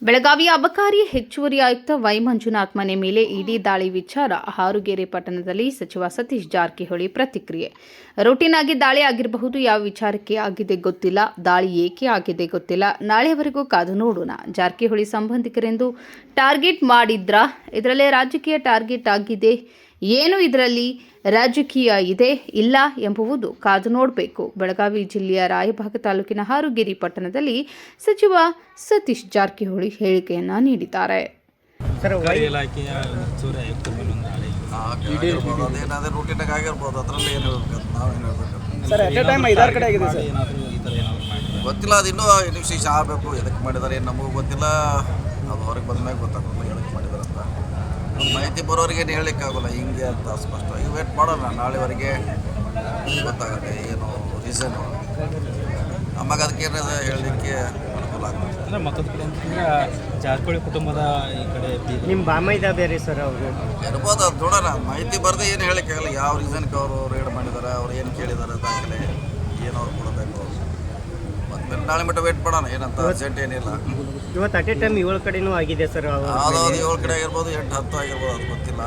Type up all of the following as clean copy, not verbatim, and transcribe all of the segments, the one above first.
ಬೆಳಗಾವಿಯ ಅಬಕಾರಿ ಹೆಚ್ಚುವರಿ ಆಯುಕ್ತ ವೈ ಮಂಜುನಾಥ್ ಮನೆ ಮೇಲೆ ಇಡಿ ದಾಳಿ ವಿಚಾರ ಹಾರುಗೇರೆ ಪಟ್ಟಣದಲ್ಲಿ ಸಚಿವ ಸತೀಶ್ ಜಾರಕಿಹೊಳಿ ಪ್ರತಿಕ್ರಿಯೆ. ರೂಟೀನ್ ಆಗಿ ದಾಳಿ ಆಗಿರಬಹುದು, ಯಾವ ವಿಚಾರಕ್ಕೆ ಆಗಿದೆ ಗೊತ್ತಿಲ್ಲ, ದಾಳಿ ಏಕೆ ಆಗಿದೆ ಗೊತ್ತಿಲ್ಲ, ನಾಳೆಯವರೆಗೂ ಕಾದು ನೋಡೋಣ. ಜಾರಕಿಹೊಳಿ ಸಂಬಂಧಿಕರೆಂದು ಟಾರ್ಗೆಟ್ ಮಾಡಿದ್ರಾ? ಇದರಲ್ಲೇ ರಾಜಕೀಯ ಟಾರ್ಗೆಟ್ ಆಗಿದೆ, ಏನು ಇದರಲ್ಲಿ ರಾಜಕೀಯ ಇದೆ ಇಲ್ಲ ಎಂಬುವುದು ಕಾದು ನೋಡಬೇಕು. ಬೆಳಗಾವಿ ಜಿಲ್ಲೆಯ ರಾಯಭಾಗ ತಾಲೂಕಿನ ಹಾರುಗೇರಿ ಪಟ್ಟಣದಲ್ಲಿ ಸಚಿವ ಸತೀಶ್ ಜಾರಕಿಹೊಳಿ ಹೇಳಿಕೆಯನ್ನ ನೀಡಿದ್ದಾರೆ. ಗೊತ್ತಿಲ್ಲ, ಅದು ಇನ್ನೂ ಇನ್ವೆಸ್ಟಿಗೇಷನ್ ಆಗಬೇಕು. ಎದಕ್ಕೆ ಮಾಡಿದ್ದಾರೆ ಏನು ನಮಗೂ ಗೊತ್ತಿಲ್ಲ. ಅದು ಹೊರಗೆ ಬಂದ ಮೇಲೆ ಗೊತ್ತಾಗಲ್ಲ ಎದಕ್ಕೆ ಮಾಡಿದ್ದಾರೆ ಅಂತ. ಮಾಹಿತಿ ಬರೋರಿಗೆ ಏನು ಹೇಳಲಿಕ್ಕಾಗಲ್ಲ ಹಿಂಗೆ ಅಂತ ಸ್ಪಷ್ಟವಾಗಿ. ವೇಟ್ ಮಾಡೋಣ, ನಾಳೆವರೆಗೆ ಗೊತ್ತಾಗುತ್ತೆ ಏನು ರೀಸನು. ಆವಾಗ ಅದಕ್ಕೆ ಏನಾದ ಹೇಳಲಿಕ್ಕೆ ಅನುಕೂಲ ಆಗುತ್ತೆ. ಅಂದರೆ ಮತ್ತೊಂದು ಕಡೆ ಅಂತಂದ್ರೆ ಜಾರಕಿಹೊಳಿ ಕುಟುಂಬದ ಈ ಕಡೆ ನಿಮ್ಮ ಬಾಮೈದ ಬೇರೆ ಸರ್ ಅವರು ಇರ್ಬೋದು. ಅದು ನೋಡೋಣ, ಮಾಹಿತಿ ಬರದೆ ಏನು ಹೇಳಲಿಕ್ಕಾಗಲ್ಲ. ಯಾವ ರೀಸನ್ಗೆ ಅವರು ರೇಡ್ ಮಾಡಿದ್ದಾರೆ, ಅವ್ರು ಏನು ಕೇಳಿದ್ದಾರೆ ದಾಖಲೆ, ಏನು ಅವ್ರು ಕೊಡಬೇಕು. ಮತ್ತು ನಾಳೆ ಮಟ್ಟ ವೇಟ್ ಮಾಡೋಣ, ಏನಂತ ಅರ್ಜೆಂಟ್ ಏನಿಲ್ಲ. ಇವತ್ತು ಅಟ್ ಎ ಟೈಮ್ 7 ಕಡೆನೂ ಆಗಿದೆ ಸರ್. ಯಾವುದಾದ್ರು 7 ಕಡೆ ಆಗಿರ್ಬೋದು, 8-10 ಆಗಿರ್ಬೋದು, ಅದು ಗೊತ್ತಿಲ್ಲ.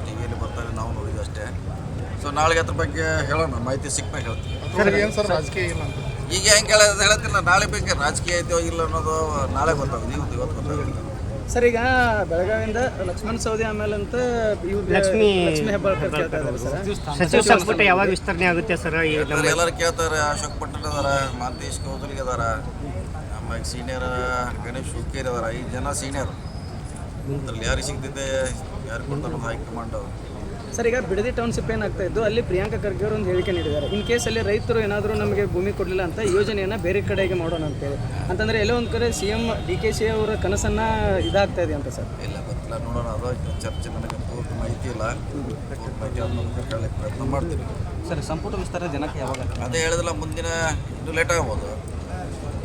ಟಿ ವಿಯಲ್ಲಿ ಬರ್ತಾರೆ, ನಾವು ನೋಡಿದ್ವಿ ಅಷ್ಟೇ. ಸೊ ನಾಳೆಗೆ ಅದ್ರ ಬಗ್ಗೆ ಹೇಳೋಣ, ಮಾಹಿತಿ ಸಿಕ್ಕಾಗ ಹೇಳ್ತೀವಿ. ಈಗ ಹೆಂಗೆ ಹೇಳ್ತಿಲ್ಲ, ನಾಳೆ ಬಗ್ಗೆ ರಾಜಕೀಯ ಐತೋ ಇಲ್ಲ ಅನ್ನೋದು ನಾಳೆ ಗೊತ್ತಾಗುತ್ತೆ, ಇವತ್ತು ಗೊತ್ತಾಗುತ್ತೆ. ಸರ್, ಈಗ ಬೆಳಗಾವಿಯಿಂದ ಲಕ್ಷ್ಮಣ್ ಸವದಿ ಆಮೇಲೆ ಅಂತ ಲಕ್ಷ್ಮೀ ಹೆಬ್ಬಾಳ್ಕರ್ ಕೇಳ್ತಾ ಇದ್ದಾರೆ ಸರ್. ಸಚಿವ ಸಂಪುಟ ಯಾವಾಗ ವಿಸ್ತರಣೆ ಆಗುತ್ತೆ ಸರ್? ಎಲ್ಲರೂ ಕೇಳ್ತಾರೆ. ಅಶೋಕ್ ಪಟ್ಟಣ ಅದಾರ, ಮಾಂತೇಶ್ ಕೌದಲಿಗೆ ಅದಾರ, ಆಮೇಲೆ ಸೀನಿಯರ್ ಗಣೇಶ್ ಹುಕ್ಕೇರಿ ಅದಾರ. 5 ಜನ ಸೀನಿಯರ್. ಅದರಲ್ಲಿ ಯಾರಿಗೆ ಸಿಗ್ತಿದೆ, ಯಾರು ಕೊಡ್ತಾರೆ ಹೈಕಮಾಂಡ್. ಸರ್, ಈಗ ಬಿಡದಿ ಟೌನ್ಶಿಪ್ ಏನಾಗ್ತಾ ಇದ್ದು ಅಲ್ಲಿ ಪ್ರಿಯಾಂಕಾ ಖರ್ಗೆ ಅವರು ಒಂದು ಹೇಳಿಕೆ ನೀಡಿದ್ದಾರೆ. ಇನ್ ಕೇಸ್ ಅಲ್ಲಿ ರೈತರು ಏನಾದರೂ ನಮಗೆ ಭೂಮಿ ಕೊಡಲಿಲ್ಲ ಅಂತ ಯೋಜನೆಯನ್ನು ಬೇರೆ ಕಡೆಗೆ ಮಾಡೋಣ ಅಂತೇಳಿ. ಅಂತಂದರೆ ಎಲ್ಲೋ ಒಂದು ಕಡೆ CM DKC ಅವರ ಕನಸನ್ನು ಇದಾಗ್ತಾ ಇದೆ ಅಂತ ಸರ್. ಇಲ್ಲ, ಗೊತ್ತಿಲ್ಲ, ನೋಡೋಣ. ಅದು ಚರ್ಚೆ, ನನಗೆ ಪೂರ್ತಿ ಮಾಹಿತಿ ಇಲ್ಲ. ಪೂರ್ತಿ ಮಾಹಿತಿ ಅದನ್ನು ಕೇಳಲಿಕ್ಕೆ ಪ್ರಯತ್ನ ಮಾಡ್ತೀವಿ. ಸರ್, ಸಂಪುಟ ವಿಸ್ತಾರ ಜನಕ್ಕೆ ಯಾವಾಗ? ಅದೇ ಹೇಳಿದ್ರಲ್ಲ, ಮುಂದಿನ ಇನ್ನೂ ಲೇಟ್ ಆಗ್ಬೋದು.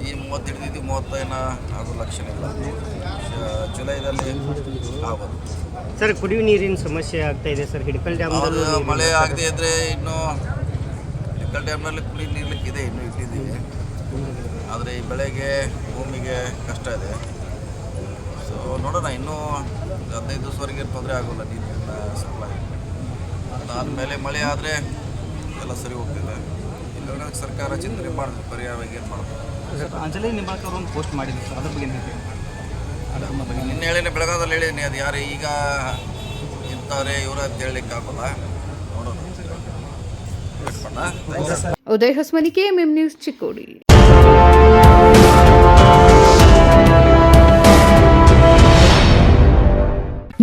ಈ 30 ಹಿಡಿದಿದ್ದು 35 ಅದು ಲಕ್ಷಣ ಇಲ್ಲ. ಜುಲೈದಲ್ಲಿ ಆಗ್ಬೋದು. ಸರ್, ಕುಡಿಯುವ ನೀರಿನ ಸಮಸ್ಯೆ ಆಗ್ತಾ ಇದೆ ಸರ್. ಹಿಡಕಲ್ ಡ್ಯಾಮ್ ಮಳೆ ಆಗದೆ ಇದ್ದರೆ ಇನ್ನೂ ಹಿಡಕಲ್ ಡ್ಯಾಮ್ನಲ್ಲಿ ಕುಡಿಯ ನೀರ್ಲಿಕ್ಕಿದೆ, ಇನ್ನೂ ಇಟ್ಟಿದ್ದೀವಿ. ಆದರೆ ಈ ಬೆಳೆಗೆ ಭೂಮಿಗೆ ಕಷ್ಟ ಇದೆ. ಸೊ ನೋಡೋಣ, ಇನ್ನೂ 15 ದಿವಸವರೆಗೆ ತೊಂದರೆ ಆಗೋಲ್ಲ ನೀರಿನ ಸಪ್ಲೈ. ಅದಾದಮೇಲೆ ಮಳೆ ಆದರೆ ಎಲ್ಲ ಸರಿ ಹೋಗ್ತಿದೆ. ಇಲ್ಲ ಸರ್ಕಾರ ಚಿಂತನೆ ಮಾಡಿದ್ರೆ ಪರಿಹಾರವಾಗಿ ಏನು ಮಾಡೋದು. ಅಂಜಲಿ ನಿಂಬಾಳ್ಕರ್ ಅವರು ಒಂದು ಪೋಸ್ಟ್ ಮಾಡಿದ್ರು ಸರ್, ಅದ್ರ ಬಗ್ಗೆ ನಿನ್ನೆ ಹೇಳಿನೇ, ಬೆಳಗಾದಲ್ಲಿ ಹೇಳಿದ್ದೀನಿ. ಅದು ಯಾರು ಈಗ ಇಂಥವ್ರೆ ಇವರು ಅಂತ ಹೇಳಲಿಕ್ಕೆ ಆಗೋಲ್ಲ. ನೋಡೋಣ. Uday Hosmani, KMM news, Chikkodi.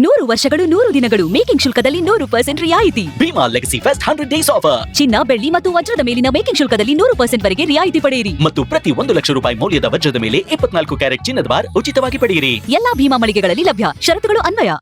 ನೂರು ವರ್ಷಗಳು 100 ದಿನಗಳು ಮೇಕಿಂಗ್ ಶುಲ್ಕದಲ್ಲಿ 100% ರಿಯಾಯಿತಿ. Bhima legacy fest 100 days offer. ಚಿನ್ನ, ಬೆಳ್ಳಿ ಮತ್ತು ವಜ್ರದ ಮೇಲಿನ ಮೇಕಿಂಗ್ ಶುಲ್ಕದಲ್ಲಿ 100% ವರೆಗೆ ರಿಯಾಯಿತಿ ಪಡೆಯಿರಿ. ಮತ್ತು ಪ್ರತಿ 1 ಲಕ್ಷ ರೂಪಾಯಿ ಮೌಲ್ಯದ ವಜ್ರದ ಮೇಲೆ 24 ಕ್ಯಾರೆಟ್ ಚಿನ್ನದ ಬಾರ್ ಉಚಿತವಾಗಿ ಪಡೆಯಿರಿ. ಎಲ್ಲಾ ಭೀಮಾ ಮಳಿಗೆಗಳಲ್ಲಿ ಲಭ್ಯ. ಷರತ್ತುಗಳು ಅನ್ವಯ.